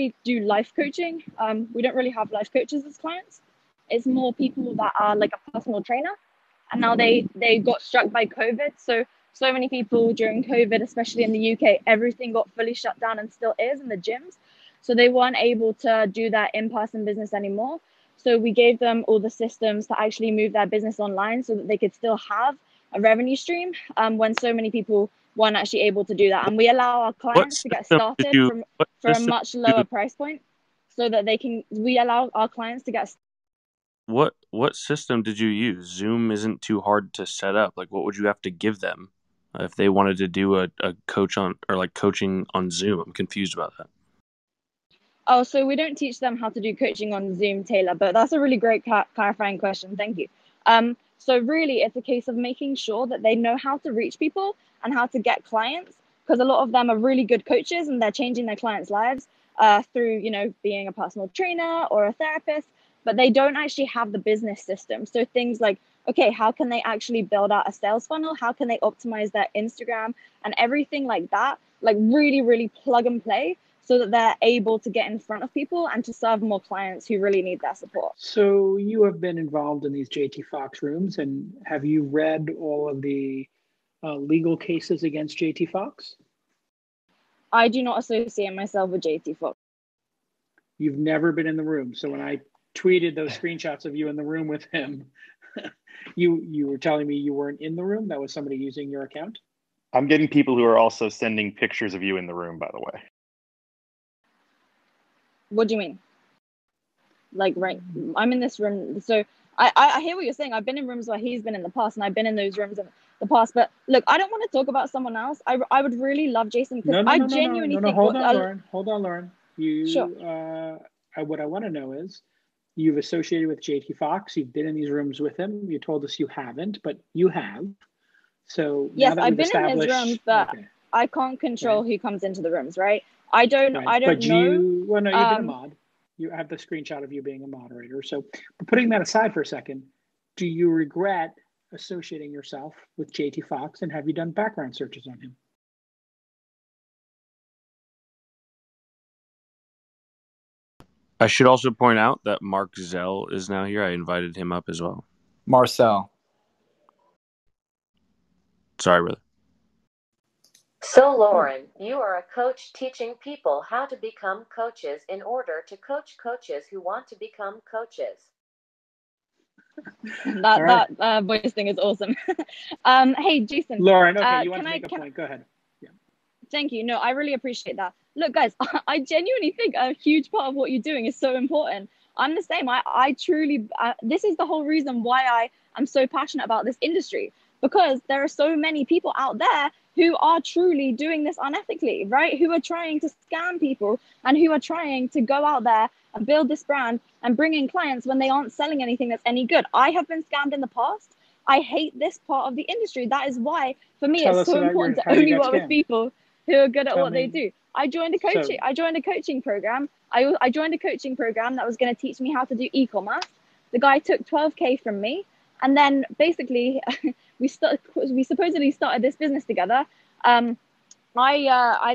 really do life coaching. We don't really have life coaches as clients. It's more people that are like a personal trainer. And now they got struck by COVID. So many people during COVID, especially in the UK, everything got fully shut down and still is in the gyms. So they weren't able to do that in-person business anymore. So we gave them all the systems to actually move their business online so that they could still have a revenue stream when so many people weren't actually able to do that. And we allow our clients to get started for a much lower price point so that we allow our clients to get. What system did you use? Zoom isn't too hard to set up. Like, what would you have to give them if they wanted to do a coach on, or like coaching on Zoom? I'm confused about that. Oh, so we don't teach them how to do coaching on Zoom, Taylor, but that's a really great clarifying question. Thank you. So really, it's a case of making sure that they know how to reach people and how to get clients, because a lot of them are really good coaches and they're changing their clients' lives through, being a personal trainer or a therapist, but they don't actually have the business system. So things like, okay, how can they actually build out a sales funnel? How can they optimize their Instagram and everything like that? Like really, really plug and play, so that they're able to get in front of people and to serve more clients who really need their support. So you have been involved in these JT Fox rooms, and have you read all of the legal cases against JT Fox? I do not associate myself with JT Fox. You've never been in the room. So when I tweeted those screenshots of you in the room with him, you were telling me you weren't in the room? That was somebody using your account? I'm getting people who are also sending pictures of you in the room, by the way. What do you mean? Like, right, I'm in this room. So I hear what you're saying. I've been in rooms where he's been in the past, and I've been in those rooms in the past. But look, I don't want to talk about someone else. I would really love Jason, because I genuinely think. Hold on, Lauren. Sure. What I want to know is, you've associated with JT Fox. You've been in these rooms with him. You told us you haven't, but you have. So yes, I've been in his rooms, but okay. I can't control who comes into the rooms, right? I don't know. You've been a mod. You have the screenshot of you being a moderator. So, but putting that aside for a second, do you regret associating yourself with JT Fox, and have you done background searches on him? I should also point out that Mark Zell is now here. I invited him up as well. Marcel. Sorry, brother. So, Lauren, you are a coach teaching people how to become coaches in order to coach coaches who want to become coaches. That voice thing is awesome. Hey, Jason. Lauren, okay, you want to make a point. Go ahead. Yeah. Thank you. No, I really appreciate that. Look, guys, I genuinely think a huge part of what you're doing is so important. I'm the same. I truly, this is the whole reason why I am so passionate about this industry, because there are so many people out there who are truly doing this unethically, right? Who are trying to scam people and who are trying to go out there and build this brand and bring in clients when they aren't selling anything that's any good. I have been scammed in the past. I hate this part of the industry. That is why, for me, it's so important to only work with people who are good at what they do. I joined a coaching program. I joined a coaching program that was going to teach me how to do e-commerce. The guy took 12K from me. And then basically, we supposedly started this business together. I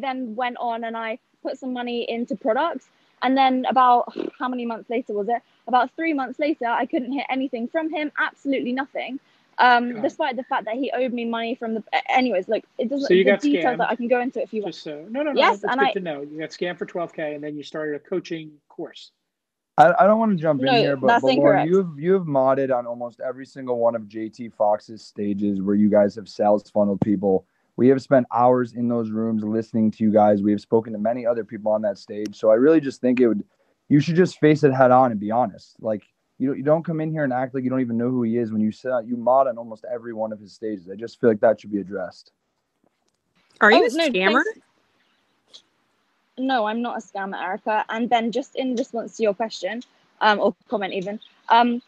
then went on and I put some money into products. And then about, how many months later was it? About 3 months later, I couldn't hear anything from him, absolutely nothing. Despite the fact that he owed me money from anyways, like, it doesn't, so you got details scammed. That I can go into if you want. No, yes, that's good to know. You got scammed for 12K and then you started a coaching course. I don't want to jump in here, but Lauren, you have modded on almost every single one of JT Fox's stages where you guys have sales funneled people. We have spent hours in those rooms listening to you guys. We have spoken to many other people on that stage. So I really just think you should just face it head on and be honest. Like, you don't come in here and act like you don't even know who he is when you mod on almost every one of his stages. I just feel like that should be addressed. Are you a scammer? No, I'm not a scammer, Erica. And then just in response to your question, or comment even,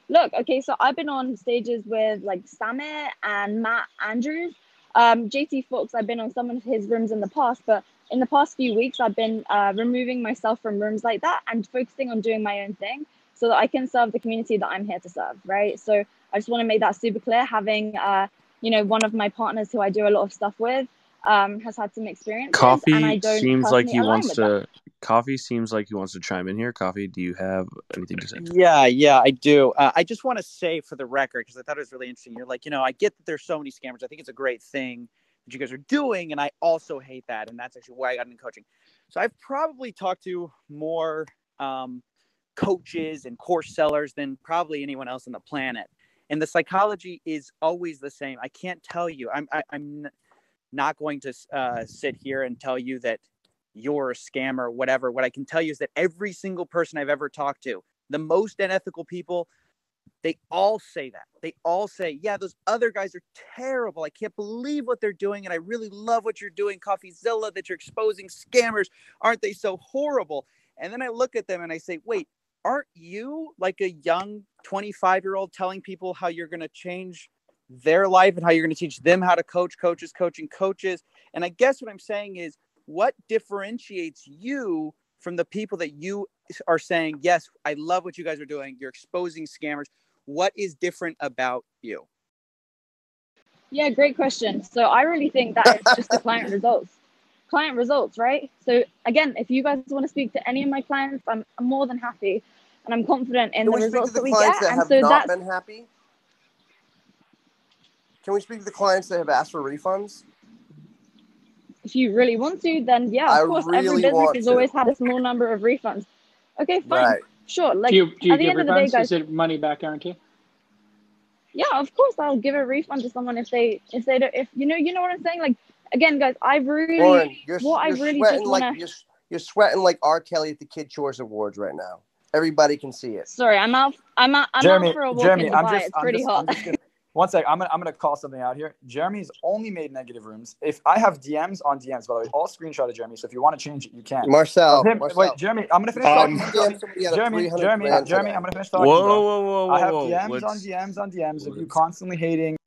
look, okay, so I've been on stages with like Samir and Matt Andrews. JT Fox, I've been on some of his rooms in the past, but in the past few weeks, I've been removing myself from rooms like that and focusing on doing my own thing so that I can serve the community that I'm here to serve, right? So I just want to make that super clear. Having, one of my partners who I do a lot of stuff with, has had some experience. Coffee seems like he wants to Coffee seems like he wants to chime in here. Coffee, do you have anything to say? Yeah, I do. I just want to say for the record, because I thought it was really interesting. You're like, I get that there's so many scammers. I think it's a great thing that you guys are doing, and I also hate that, and that's actually why I got into coaching. So I've probably talked to more coaches and course sellers than probably anyone else on the planet, and the psychology is always the same. I can't tell you. I'm not going to sit here and tell you that you're a scammer or whatever. What I can tell you is that every single person I've ever talked to, the most unethical people, they all say that. They all say, yeah, those other guys are terrible. I can't believe what they're doing. And I really love what you're doing, CoffeeZilla, that you're exposing scammers. Aren't they so horrible? And then I look at them and I say, wait, aren't you like a young 25-year-old telling people how you're going to change their life and how you're going to teach them how to coach coaches, coaching coaches? And I guess what I'm saying is, what differentiates you from the people that you are saying, yes, I love what you guys are doing, you're exposing scammers? What is different about you? Yeah, great question. So I really think that it's just the client results, right? So again, if you guys want to speak to any of my clients, I'm more than happy, and I'm confident in the results that we get. And so that's been happy. Can we speak to the clients that have asked for refunds? If you really want to, then yeah, of course. Every business has always had a small number of refunds. Okay, fine, right. Sure. Like, do you at the end of the day, guys, is it money back guarantee? Yeah, of course, I'll give a refund to someone if they don't, if you know what I'm saying. Like, again, guys, Lauren, you're sweating like R. Kelly at the Kid Choice Awards right now. Everybody can see it. Sorry, I'm out for a walk in Dubai. It's pretty hot. One sec, I'm gonna call something out here. Jeremy's only made negative rooms. If I have DMs on DMs, by the way, all screenshot of Jeremy. So if you want to change it, you can. Marcel. Wait, Jeremy, I'm gonna finish talking. Jeremy, I'm gonna finish talking. Whoa. I have DMs on DMs of you constantly hating.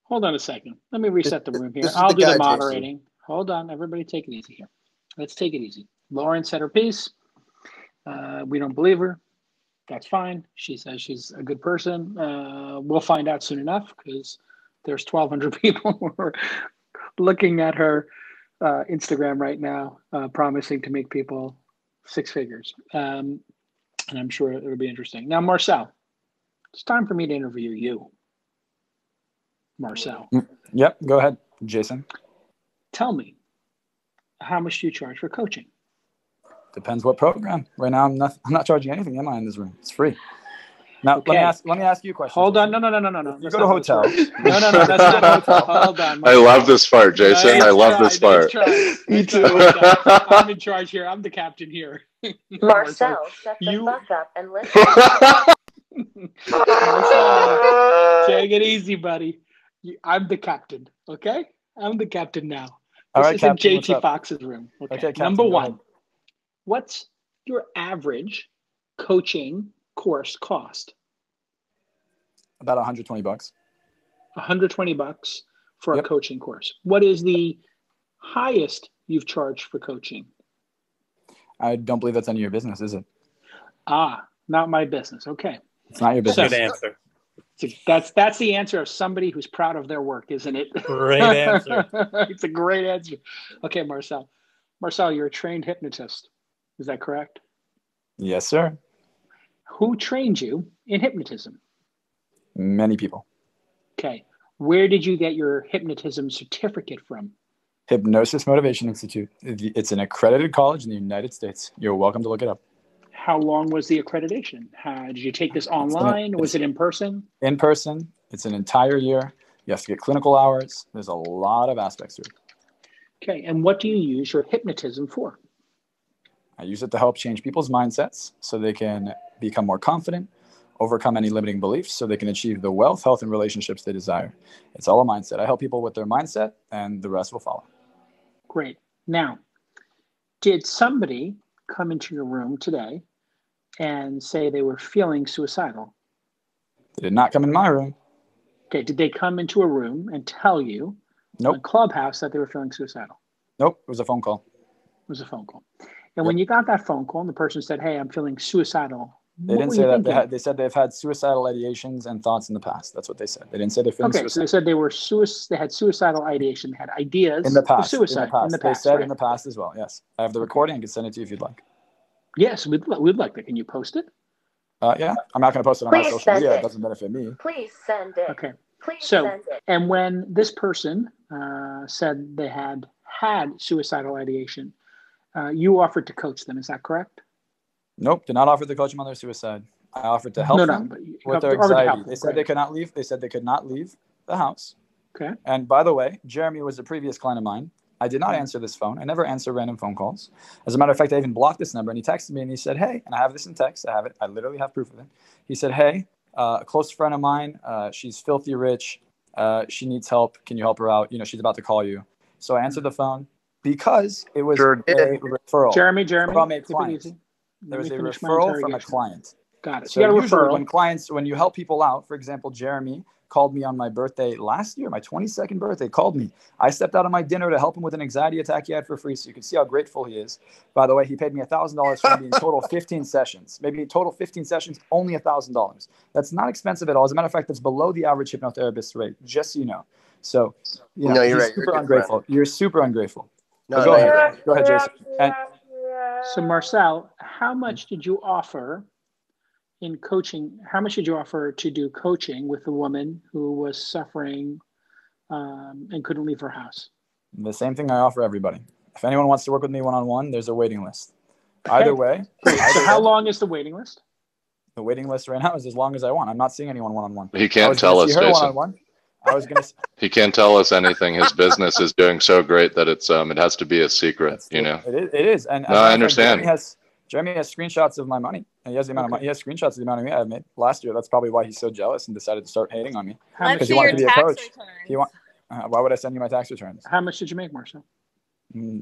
Hold on a second. Let me reset the room here. I'll do the moderating. Hold on, everybody, take it easy here. Let's take it easy. Lauren said her piece. We don't believe her. That's fine. She says she's a good person. We'll find out soon enough, because there's 1,200 people who are looking at her Instagram right now, promising to make people six figures. And I'm sure it'll be interesting. Now, Marcel, it's time for me to interview you. Marcel. Yep, go ahead, Jason. Tell me, how much do you charge for coaching? Depends what program. Right now, I'm not charging anything, am I, in this room? It's free. Now, okay. let me ask you a question. Hold on. No. You go to hotel. No, that's not a hotel. Hold on. I love this part, Jason. I love this part. Me too. I'm in charge here. I'm the captain here. Marcel, shut the fuck up and listen. Marcel, take it easy, buddy. I'm the captain, okay? I'm the captain now. This is in JT Fox's room. Okay, Captain, number one. What's your average coaching course cost? About $120. $120 for a coaching course. What is the highest you've charged for coaching? I don't believe that's any of your business, is it? Not my business. Okay. It's not your business. Good answer. That's the answer of somebody who's proud of their work, isn't it? Great answer. It's a great answer. Okay, Marcel. Marcel, you're a trained hypnotist. Is that correct? Yes, sir. Who trained you in hypnotism? Many people. Okay. Where did you get your hypnotism certificate from? Hypnosis Motivation Institute. It's an accredited college in the United States. You're welcome to look it up. How long was the accreditation? Did you take this online? Was it in person? In person. It's an entire year. You have to get clinical hours. There's a lot of aspects to it. Okay. And what do you use your hypnotism for? I use it to help change people's mindsets so they can become more confident, overcome any limiting beliefs so they can achieve the wealth, health, and relationships they desire. It's all a mindset. I help people with their mindset, and the rest will follow. Great. Now, did somebody come into your room today and say they were feeling suicidal? They did not come in my room. Okay. Did they come into a room and tell you Nope. in Clubhouse that they were feeling suicidal? Nope. It was a phone call. It was a phone call. And when you got that phone call and the person said, hey, I'm feeling suicidal, They didn't say that. They said they've had suicidal ideations and thoughts in the past. That's what they said. They didn't say they're feeling suicidal. So they said they had suicidal ideation, they had ideas in the past, of suicide. In the past. They said in the past as well. Yes, I have the recording. I can send it to you if you'd like. Yes, we'd like that. Can you post it? Yeah, I'm not going to post it on my social media. It doesn't benefit me. Please send it. Okay. Please send it. And when this person said they had suicidal ideation, you offered to coach them. Is that correct? Nope, did not offer to coach them on their suicide. I offered to help them with their anxiety. They said they could not leave. They said they could not leave the house. Okay. And by the way, Jeremy was a previous client of mine. I did not answer this phone. I never answer random phone calls. As a matter of fact, I even blocked this number. And he texted me and he said, hey, and I have this in text. I have it. I literally have proof of it. He said, hey, a close friend of mine, she's filthy rich. She needs help. Can you help her out? She's about to call you. So I answered the phone because it was a referral. Jeremy, from a client. There was a referral from a client. Got it. So you got a referral. When you help people out, for example, Jeremy called me on my birthday last year, my 22nd birthday, called me. I stepped out of my dinner to help him with an anxiety attack he had for free. So you can see how grateful he is. By the way, he paid me $1,000 for maybe in total 15 sessions. Maybe in total 15 sessions, only $1,000. That's not expensive at all. As a matter of fact, that's below the average hypnotherapist rate, just so you know. So, no, you're right. Super ungrateful. Friend. You're super ungrateful. No, go ahead. Go ahead, Jason. So Marcel, how much did you offer in coaching? How much did you offer to do coaching with a woman who was suffering and couldn't leave her house? The same thing I offer everybody. If anyone wants to work with me one-on-one, there's a waiting list. Either way. So how long is the waiting list? The waiting list right now is as long as I want. I'm not seeing anyone one-on-one. He can't tell us, Jason. He can't tell us anything. His business is doing so great that it has to be a secret. It is. And no, I understand. Jeremy has screenshots of my money. And he has the amount of money. He has screenshots of the amount of money I've made last year. That's probably why he's so jealous and decided to start hating on me. Let's see your tax returns. Why would I send you my tax returns? How much did you make, Marcel?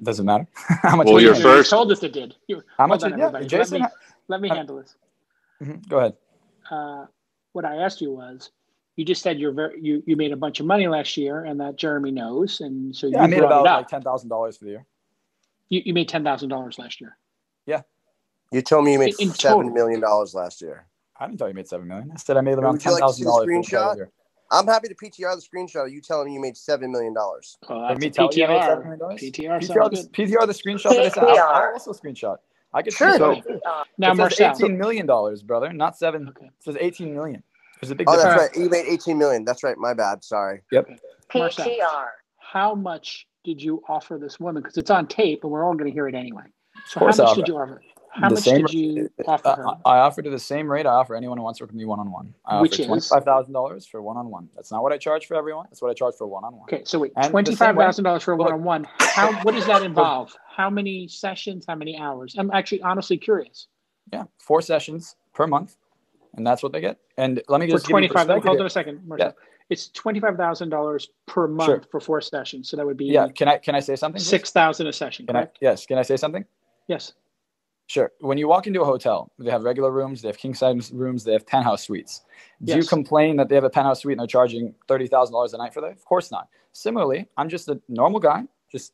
Doesn't matter. How much? Well, your first. You told us it did. How much? Jason, let me handle this. Go ahead. What I asked you was, you just said you made a bunch of money last year, and that Jeremy knows, and so I made about like $10,000 for the year. You made $10,000 last year. Yeah. You told me you made $7 million last year. I didn't tell you made $7 million. I said I made around $10,000 for the year. I'm happy to PTR the screenshot of you telling me you made $7 million. Me telling you I made $7 million? PTR the screenshot that I sent. I'll also screenshot. I could sure. Now, Marcel, $18 million, brother, not 7. Okay. It says 18 million. There's a big difference. That's right. You made 18 million. That's right. My bad. Sorry. Yep. Okay. Marcel, how much did you offer this woman? Because it's on tape, and we're all going to hear it anyway. So how much did you offer? How much did you offer her? I offered her the same rate I offer anyone who wants to work with me one-on-one. I offer $25,000 for one-on-one. That's not what I charge for everyone. That's what I charge for one-on-one. Okay, so wait, $25,000 for one-on-one. What does that involve? How many sessions? How many hours? I'm actually honestly curious. Yeah, 4 sessions per month, and that's what they get. And let me just give you perspective. Hold on a second, Marcel. Yeah. It's $25,000 per month for 4 sessions. So that would be Can I say something? $6,000 a session. Yes. Can I say something? Yes. Sure. When you walk into a hotel, they have regular rooms, they have king size rooms, they have penthouse suites. Do you complain that they have a penthouse suite and they're charging $30,000 a night for that? Of course not. Similarly, I'm just a normal guy.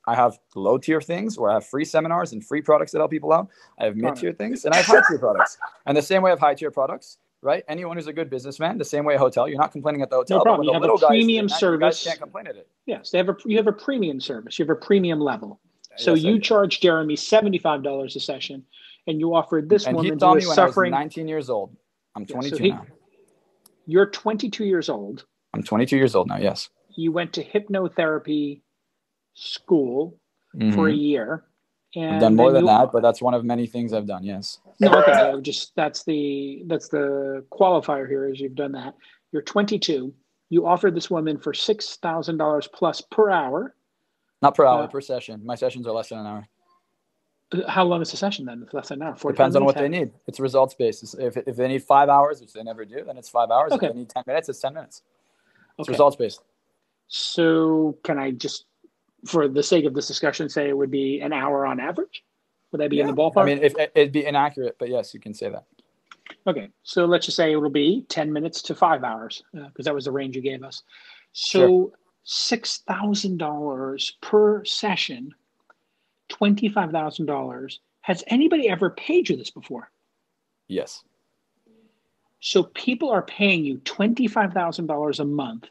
I have low tier things where I have free seminars and free products that help people out. I have mid tier things and I have high tier products. And the same way I have high tier products, right? Anyone who's a good businessman, the same way a hotel, you're not complaining at the hotel. No problem. You have a premium service. You guys can't complain at it. Yes, you have a premium service. You have a premium level. So you charge Jeremy $75 a session, and you offered this woman who is suffering. I was 19 years old. I'm 22 now. You're 22 years old. I'm 22 years old now. Yes. You went to hypnotherapy school for a year. And I've done more than that, but that's one of many things I've done. Yes. No, okay. That's the qualifier here is you've done that. You're 22. You offered this woman for $6,000 plus per hour. Not per hour, per session. My sessions are less than an hour. How long is the session then? If less than an hour? Depends on what they need. It's results based. If they need 5 hours, which they never do, then it's 5 hours. Okay. If they need 10 minutes, it's 10 minutes. It's results based. So can I just, for the sake of this discussion, say it would be an hour on average? Would that be in the ballpark? I mean, it'd be inaccurate, but yes, you can say that. Okay. So let's just say it'll be 10 minutes to 5 hours, because that was the range you gave us. So $6,000 per session, $25,000. Has anybody ever paid you this before? Yes. So people are paying you $25,000 a month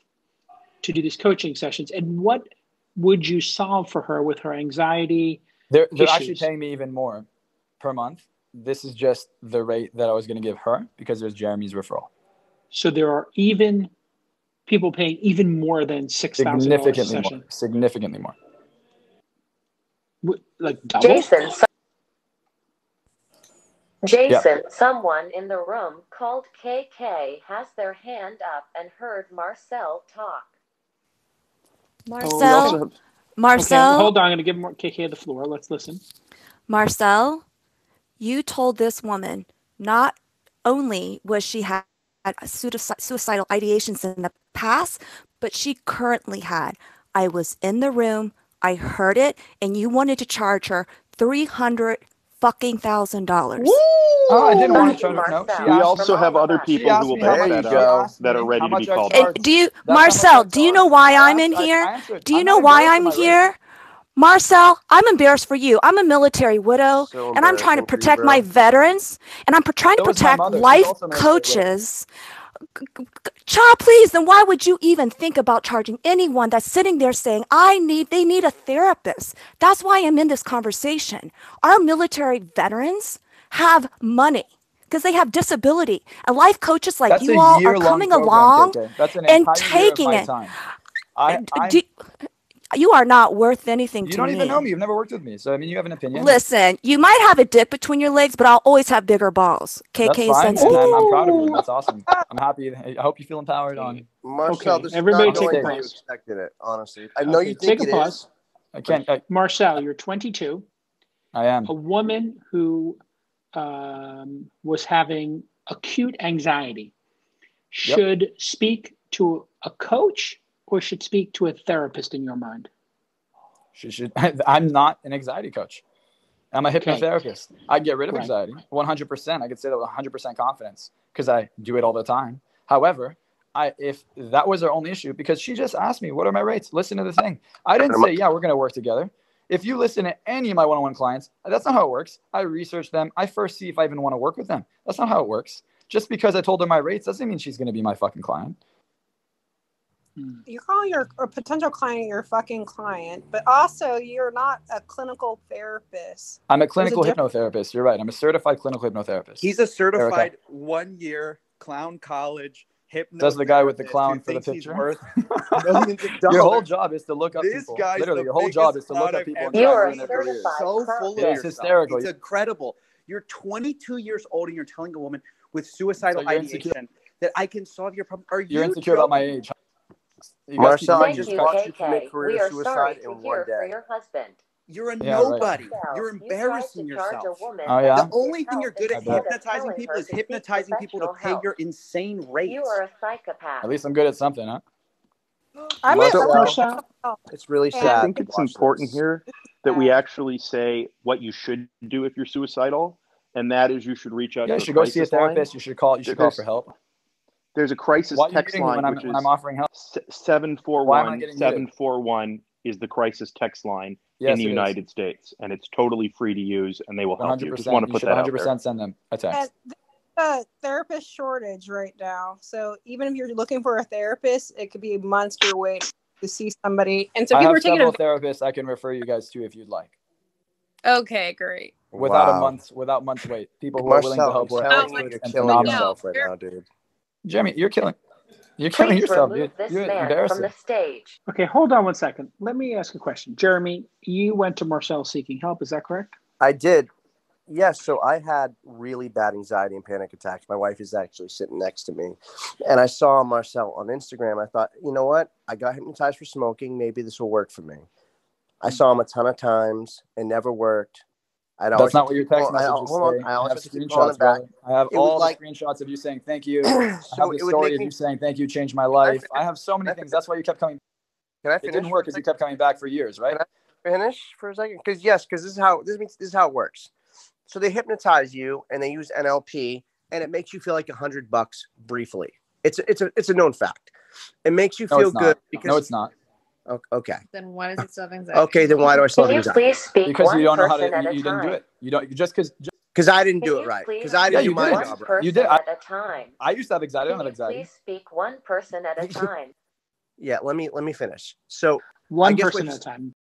to do these coaching sessions. And what would you solve for her with her anxiety? They're actually paying me even more per month. This is just the rate that I was going to give her because there's Jeremy's referral. So there are even people paying even more than $6,000 a session. Significantly more. Like double? Jason, someone in the room called KK has their hand up and heard Marcel talk. Marcel? Okay, hold on. I'm going to give KK the floor. Let's listen. Marcel, you told this woman not only was she had suicidal ideations in the past, but she currently had. I was in the room, I heard it, and you wanted to charge her $300,000. Oh, I didn't want to charge her. No, we also have other people who will back that up that are ready to be called out. Do you, Marcel, do you know why I'm in here? Do you know why I'm here? Marcel, I'm embarrassed for you. I'm a military widow, and I'm trying to protect my veterans, and I'm trying to protect life coaches. Child, please, then why would you even think about charging anyone that's sitting there saying, they need a therapist? That's why I'm in this conversation. Our military veterans have money because they have disability, and life coaches like you all are coming along and taking it. You are not worth anything to me. You don't even know me. You've never worked with me. So, I mean, you have an opinion. Listen, you might have a dick between your legs, but I'll always have bigger balls. KK is sensitive. I'm proud of you. That's awesome. I'm happy. I hope you feel empowered on. Marcel, this everybody is not take a how you pause. expected it, honestly. I know you think take a pause. I can't. Marcel, you're 22. I am. A woman who was having acute anxiety should speak to a coach or should speak to a therapist in your mind? She should. I'm not an anxiety coach. I'm a hypnotherapist. I get rid of anxiety 100%. I could say that with 100% confidence because I do it all the time. However, if that was our only issue, because she just asked me, what are my rates? Listen to the thing. I didn't say, yeah, we're going to work together. If you listen to any of my one-on-one clients, that's not how it works. I research them. I first see if I even want to work with them. That's not how it works. Just because I told her my rates doesn't mean she's going to be my fucking client. You're calling your potential client your fucking client, but also you're not a clinical therapist. I'm a clinical hypnotherapist. You're right. I'm a certified clinical hypnotherapist. He's a certified 1-year clown college hypnotherapist. That's the guy with the clown for the picture. Millions of dollars. Your whole job is to look up this people. Guy's literally, your whole job is to look up people. And you are so full of yourself. It's hysterical. It's incredible. You're 22 years old and you're telling a woman with suicidal ideation that I can solve your problem. You're insecure about my age. Marcel, I just watched you commit career suicide in one day. For your husband. You're a nobody. Right. You're embarrassing yourself. Oh, yeah? The only thing you're good at hypnotizing people is hypnotizing people to pay your insane rates. You are a psychopath. At least I'm good at something, huh? It's really sad. I think it's important here that we actually say what you should do if you're suicidal, and that is you should reach out. Yeah, you should go see a therapist. You should call. You should call for help. There's a crisis text line when I'm offering help. 741-741 is the crisis text line in the United States, and it's totally free to use, and they will help you. Just want to put that out there. 100% send them a text. There's a therapist shortage right now, so even if you're looking for a therapist, it could be months you're waiting to see somebody. And so I have several therapists I can refer you guys to if you'd like. Okay, great. Without months wait. People who are willing to help. You're killing yourself right now, dude. Jeremy, you're killing yourself, dude. You're embarrassing. From the stage. Okay, hold on one second. Let me ask a question. Jeremy, you went to Marcel seeking help. Is that correct? I did. Yes. So I had really bad anxiety and panic attacks. My wife is actually sitting next to me. And I saw Marcel on Instagram. I thought, you know what? I got hypnotized for smoking. Maybe this will work for me. I saw him a ton of times. It never worked. That's not what your text messages say. I have screenshots back. I have all the screenshots of you saying thank you. I have the story of you saying thank you, changed my life. I have so many things. That's why you kept coming. Can I finish? It didn't work because you kept coming back for years, right? Can I finish for a second? Because this is how it works. So they hypnotize you and they use NLP and it makes you feel like $100 briefly. It's a known fact. It makes you feel good because no, it's not. Okay. Then why does it still have anxiety? Okay, then why do I still have anxiety? Please speak because you don't know how to. You You didn't do it. You don't. Just because Because I didn't do it right. Because I didn't do my job right. You did. At a time. I used to have anxiety. I don't have anxiety. Please speak one person at a time. Yeah, let me finish. So one person at a time.